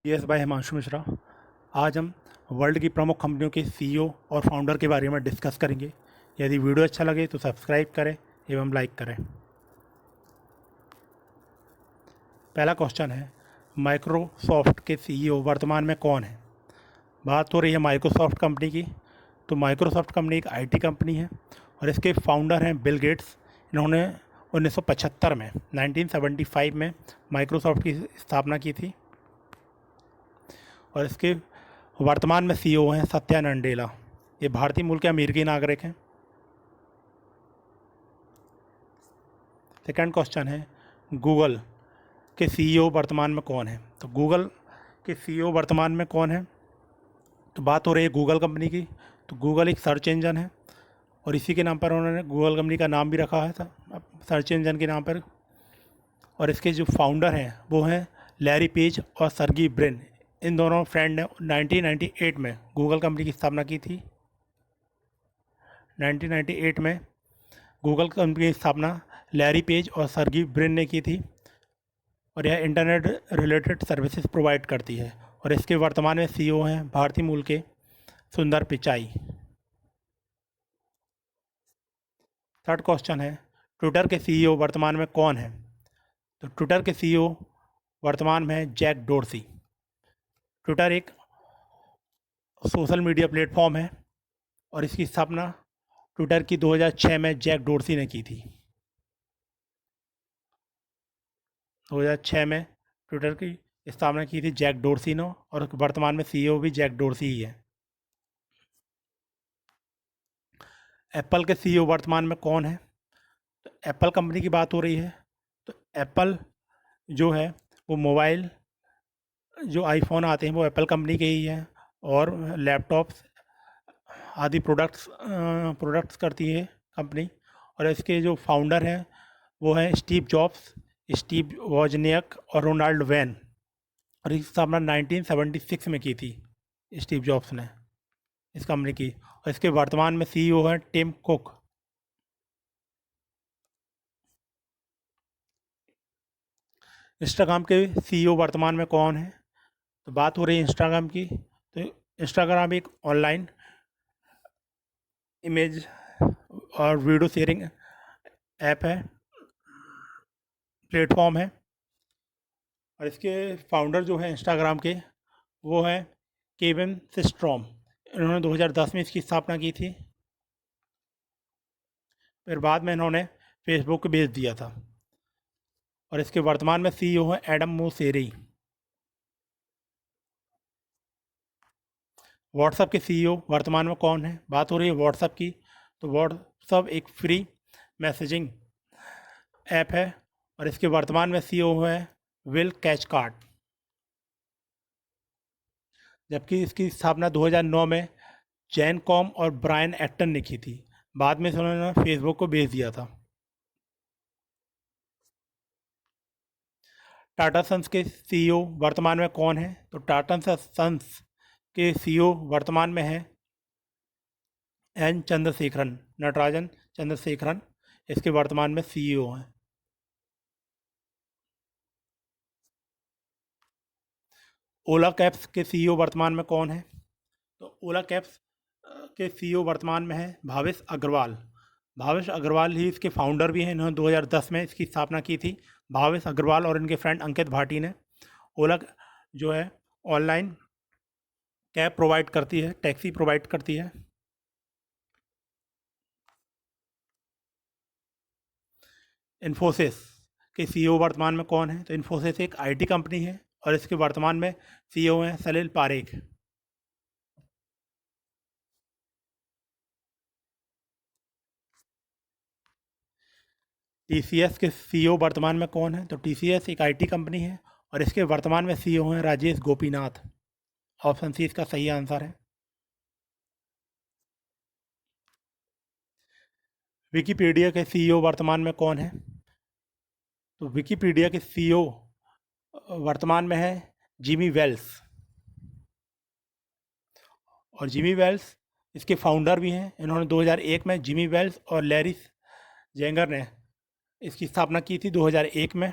Yes bye Himanshu Mishra. आज हम world की प्रमुख कंपनियों के सीईओ और फाउंडर के बारे में डिस्कस करेंगे। यदि वीडियो अच्छा लगे तो सब्सक्राइब करें एवं लाइक करें। पहला क्वेश्चन है, माइक्रोसॉफ्ट के सीईओ वर्तमान में कौन है? बात हो रही है माइक्रोसॉफ्ट कंपनी की। तो माइक्रोसॉफ्ट कंपनी एक आईटी कंपनी है और इसके फाउंडर हैं बिल गेट्स। इन्होंने 1975 में 1975 में माइक्रोसॉफ्ट की स्थापना की थी और इसके वर्तमान में सीईओ हैं सत्या नडेला। ये भारतीय मूल के अमेरिकी नागरिक हैं। सेकंड क्वेश्चन है, गूगल के सीईओ वर्तमान में कौन है? तो गूगल के सीईओ वर्तमान में कौन है? तो बात हो रही है गूगल कंपनी की। तो गूगल एक सर्च इंजन है और इसी के नाम पर उन्होंने गूगल कंपनी का नाम भी रखा है सर्च इंजन के नाम पर। और इसके जो फाउंडर हैं वो हैं लैरी पेज और सर्गी ब्रिन। इन दोनों फ्रेंड ने 1998 में गूगल कंपनी की स्थापना की थी। 1998 में गूगल कंपनी की स्थापना लैरी पेज और सर्गी ब्रिन ने की थी और यह इंटरनेट रिलेटेड सर्विसेज प्रोवाइड करती है। और इसके वर्तमान में सीईओ हैं भारतीय मूल के सुंदर पिचाई। थर्ड क्वेश्चन है, ट्विटर के सीईओ वर्तमान में कौन है? तो ट्विटर के सीईओ वर्तमान में है जैक डोर्सी। ट्विटर एक सोशल मीडिया प्लेटफॉर्म है और इसकी स्थापना ट्विटर की 2006 में जैक डोर्सी ने की थी। 2006 में ट्विटर की स्थापना की थी जैक डोर्सी ने और वर्तमान में सीईओ भी जैक डोर्सी ही है। एप्पल के सीईओ वर्तमान में कौन है? तो एप्पल कंपनी की बात हो रही है। तो एप्पल जो है वो मोबाइल जो आईफोन आते हैं वो एप्पल कंपनी के ही हैं और लैपटॉप्स आदि प्रोडक्ट्स करती है कंपनी। और इसके जो फाउंडर हैं वो हैं स्टीव जॉब्स, स्टीव वॉजनियक और रोनाल्ड वैन। और इसकी स्थापना 1976 में की थी स्टीव जॉब्स ने इस कंपनी की। और इसके वर्तमान में सीईओ हैं टिम कुक। इंस्टाग्राम के सीईओ वर्तमान में कौन है? तो बात हो रही है इंस्टाग्राम की। तो इंस्टाग्राम एक ऑनलाइन इमेज और वीडियो शेयरिंग ऐप है, प्लेटफॉर्म है। और इसके फाउंडर जो हैं इंस्टाग्राम के वो हैं केविन सिस्ट्रॉम। इन्होंने 2010 में इसकी स्थापना की थी। फिर बाद में इन्होंने फेसबुक को बेच दिया था। और इसके वर्तमान में सीईओ हैं एडम मोसेरी। व्हाट्सएप के सीईओ वर्तमान में कौन है? बात हो रही है व्हाट्सएप की। तो व्हाट्सएप एक फ्री मैसेजिंग ऐप है और इसके वर्तमान में सीईओ है विल कैचकार्ट। जबकि इसकी स्थापना 2009 में जैन कॉम और ब्रायन एक्टन ने की थी। बाद में उन्होंने फेसबुक को बेच दिया था। टाटा सन्स के सीईओ वर्तमान में कौन है? तो टाटा सन्स के सीईओ वर्तमान में है एन चंद्रशेखरन, नटराजन चंद्रशेखरन इसके वर्तमान में सीईओ हैं। ओला कैब्स के सीईओ वर्तमान में कौन है? तो ओला कैब्स के सीईओ वर्तमान में है भावेश अग्रवाल। भावेश अग्रवाल ही इसके फाउंडर भी हैं। इन्होंने 2010 में इसकी स्थापना की थी। भावेश अग्रवाल और इनके फ्रेंड अंकित भाटी ने ओला जो है ऑनलाइन कैब प्रोवाइड करती है, टैक्सी प्रोवाइड करती है। इन्फोसिस के सीईओ वर्तमान में कौन है? तो इन्फोसिस एक आईटी कंपनी है और इसके वर्तमान में सीईओ हैं सलील पारेख। टीसीएस के सीईओ वर्तमान में कौन है? तो टीसीएस एक आईटी कंपनी है और इसके वर्तमान में सीईओ हैं राजेश गोपीनाथ। ऑप्शन सी इसका सही आंसर है। विकिपीडिया के सीईओ वर्तमान में कौन है? तो विकिपीडिया के सीईओ वर्तमान में है जिमी वेल्स। और जिमी वेल्स इसके फाउंडर भी हैं। इन्होंने 2001 में जिमी वेल्स और लैरी जेंगर ने इसकी स्थापना की थी 2001 में।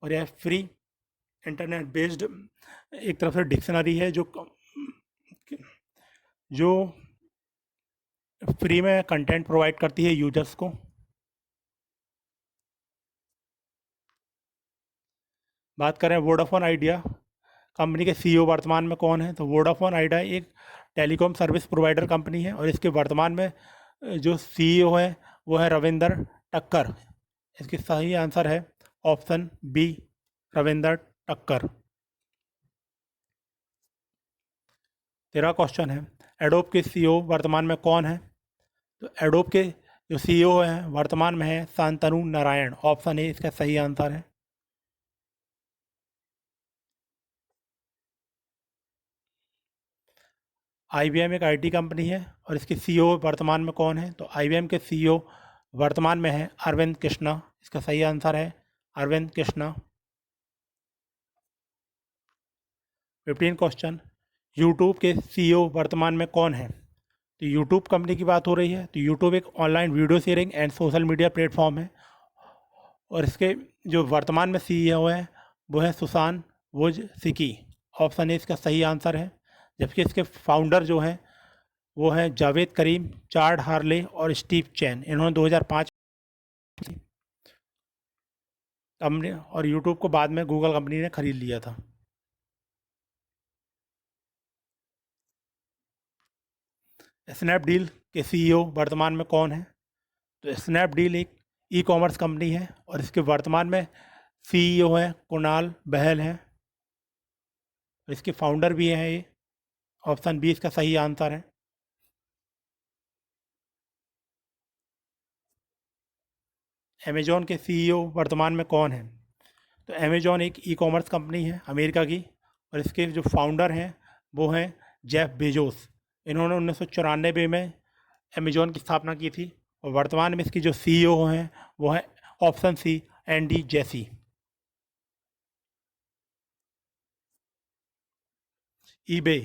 और यह फ्री इंटरनेट बेस्ड एक तरफ से डिक्शनरी है जो फ्री में कंटेंट प्रोवाइड करती है यूजर्स को। बात करें वोडाफोन आइडिया कंपनी के सीईओ वर्तमान में कौन है, तो वोडाफोन आइडिया एक टेलीकॉम सर्विस प्रोवाइडर कंपनी है और इसके वर्तमान में जो सीईओ है वो है रविंदर टक्कर। इसकी सही आंसर है ऑप्शन बी, रविंदर टक्कर। तेरा क्वेश्चन है एडोब के सीईओ वर्तमान में कौन है, तो एडोब के जो सीईओ हैं वर्तमान में है शांतनु नारायण। ऑप्शन ए इसका सही आंसर है। आईबीएम एक आईटी कंपनी है और इसके सीईओ वर्तमान में कौन है, तो आईबीएम के सीईओ वर्तमान में है अरविंद कृष्णा। इसका सही आंसर है अरविंद कृष्णा। 15 क्वेश्चन यूट्यूब के सीईओ वर्तमान में कौन है, तो यूट्यूब कंपनी की बात हो रही है। तो यूट्यूब एक online video sharing and social media platform है और इसके जो वर्तमान में सीईओ है वो है सुशांत वोजसिकी। ऑप्शन ए इसका सही आंसर है। जबकि इसके फाउंडर जो हैं वो हैं जावेद करीम, चार्ड हार्ले और स्टीव चैन। इन्होंने 2005 कंपनी और यूट्यूब को बाद में गूगल कंपनी ने खरीद लिया था। स्नैपडील के सीईओ वर्तमान में कौन है, तो स्नैपडील एक ई कॉमर्स कंपनी है और इसके वर्तमान में सीईओ है कुणाल बहल हैं। इसके फाउंडर भी हैं ये। ऑप्शन बी इसका सही आंसर है। अमेजॉन के सीईओ वर्तमान में कौन है, तो अमेजॉन एक ई कॉमर्स कंपनी है अमेरिका की और इसके जो फाउंडर हैं वो हैं जेफ बेजोस। इन्होंने 1994 में अमेजॉन की स्थापना की थी और वर्तमान में इसकी जो सीईओ हैं वो है option C, Andy Jassy. EBay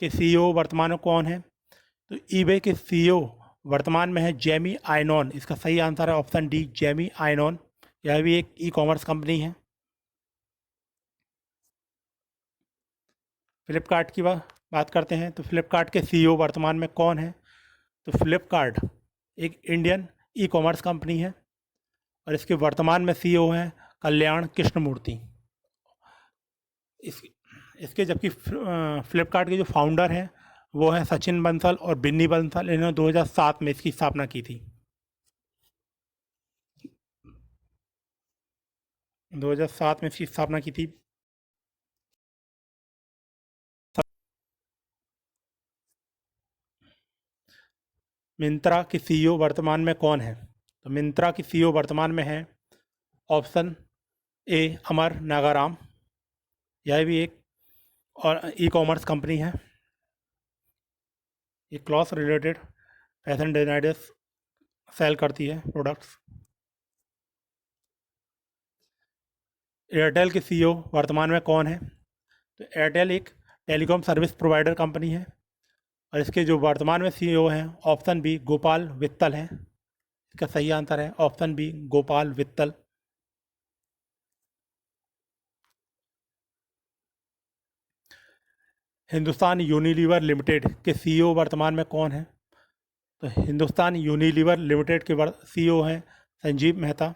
के सीईओ वर्तमान में कौन है, तो ईबे के सीईओ वर्तमान में है जेमी आइनॉन। इसका सही आंसर है ऑप्शन डी, जेमी आइनॉन। यह भी एक ई कॉमर्स कंपनी है। फ्लिपकार्ट की बात करते हैं तो फ्लिपकार्ट के सीईओ वर्तमान में कौन है, तो फ्लिपकार्ट एक इंडियन ई कॉमर्स कंपनी है और इसके वर्तमान में सीईओ हैं कल्याण कृष्णमूर्ति। इस इसके जबकि फ्लिपकार्ट के जो फाउंडर हैं वो हैं सचिन बंसल और बिन्नी बंसल। इन्होंने 2007 में इसकी स्थापना की थी। 2007 में इसकी स्थापना की थी। मिंत्रा की सीईओ वर्तमान में कौन है, तो मिंत्रा की सीईओ वर्तमान में है ऑप्शन ए, अमर नागाराम। यह भी एक और ई कॉमर्स कंपनी है। ये cloth related fashion designers sell करती है प्रोडक्ट्स। एयरटेल के सीईओ वर्तमान में कौन है, तो एयरटेल एक टेलीकॉम सर्विस प्रोवाइडर कंपनी है और इसके जो वर्तमान में सीईओ हैं ऑप्शन बी, गोपाल वित्तल हैं। इसका सही आंसर है option B, Gopal Vittal. Hindustan Unilever Limited के सीईओ वर्तमान में कौन है, तो हिंदुस्तान यूनिलीवर लिमिटेड के सीईओ हैं संजीव मेहता।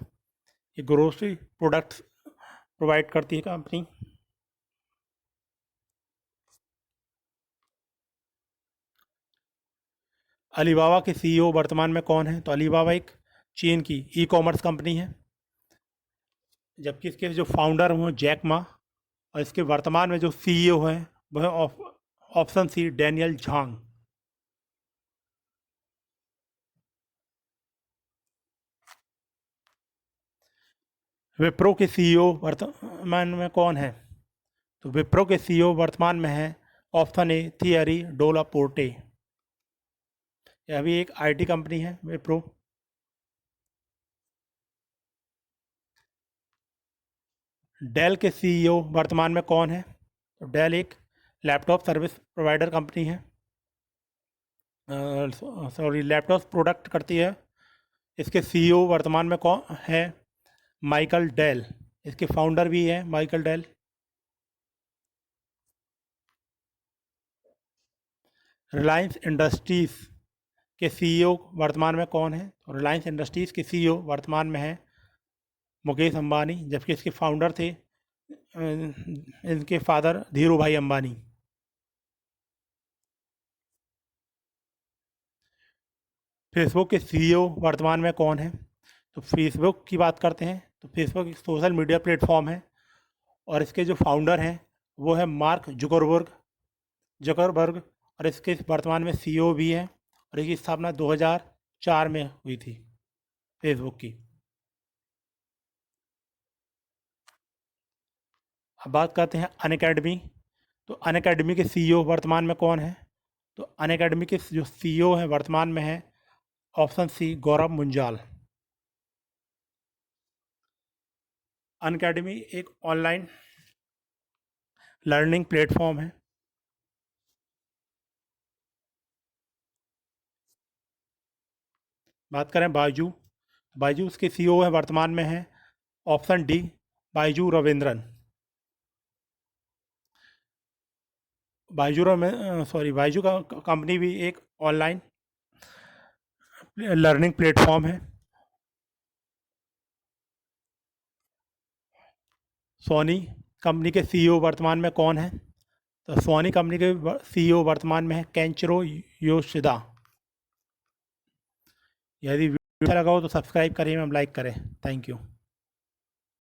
ये ग्रोसरी प्रोडक्ट्स प्रोवाइड करती है कंपनी। अलीबाबा के सीईओ वर्तमान में कौन है, तो अलीबाबा एक चीन की ई कॉमर्स कंपनी है जबकि इसके जो फाउंडर हैं जैक मा और इसके वर्तमान में जो सीईओ हैं वह option C, Daniel Zhang. Wipro के सीईओ वर्तमान में कौन है, तो विप्रो के सीईओ वर्तमान में है ऑप्शन ए, थियरी डोला पोर्टे। यह भी एक आईटी कंपनी है विप्रो। डेल के सीईओ वर्तमान में कौन है, तो डेल एक लैपटॉप सर्विस प्रोवाइडर कंपनी है, सॉरी लैपटॉप प्रोडक्ट करती है। इसके सीईओ वर्तमान में कौन है, माइकल डेल। इसके फाउंडर भी हैं माइकल डेल। रिलायंस इंडस्ट्रीज़ के सीईओ वर्तमान में कौन है? तो रिलायंस इंडस्ट्रीज़ के सीईओ वर्तमान में हैं मुकेश अंबानी, जबकि इसके फाउंडर थे इनके फादर धीरू भाई अंबानी। फेसबुक के सीईओ वर्तमान में कौन है? तो फेसबुक की बात करते हैं तो फेसबुक एक सोशल मीडिया प्लेटफॉर्म है और इसके जो फाउंडर हैं वो है मार्क जुकरबर्ग और इसके वर्तमान में सीईओ भी हैं और इसकी स्थापना 2004 में हुई थी फेसबुक की। अब बात करते हैं अनअकैडमी। तो अनअकैडमी के सीईओ वर्तमान में कौन है? तो अनअकैडमी के जो सीईओ हैं वर्तमान में हैं ऑप्शन सी गौरव मुंजाल। अनअकैडमी एक ऑनलाइन लर्निंग प्लेटफॉर्म है। बात करें बायजू उसके सीईओ हैं वर्तमान में हैं ऑप्शन डी बायजू रविंद्रन। बायजू का कंपनी भी एक ऑनलाइन लर्निंग प्लेटफॉर्म है। सोनी कंपनी के सीईओ वर्तमान में कौन है? तो सोनी कंपनी के सीईओ वर्तमान में है केंचरो योशिदा। यदि वीडियो अच्छा लगा हो तो सब्सक्राइब करें एवं लाइक करें। Thank you.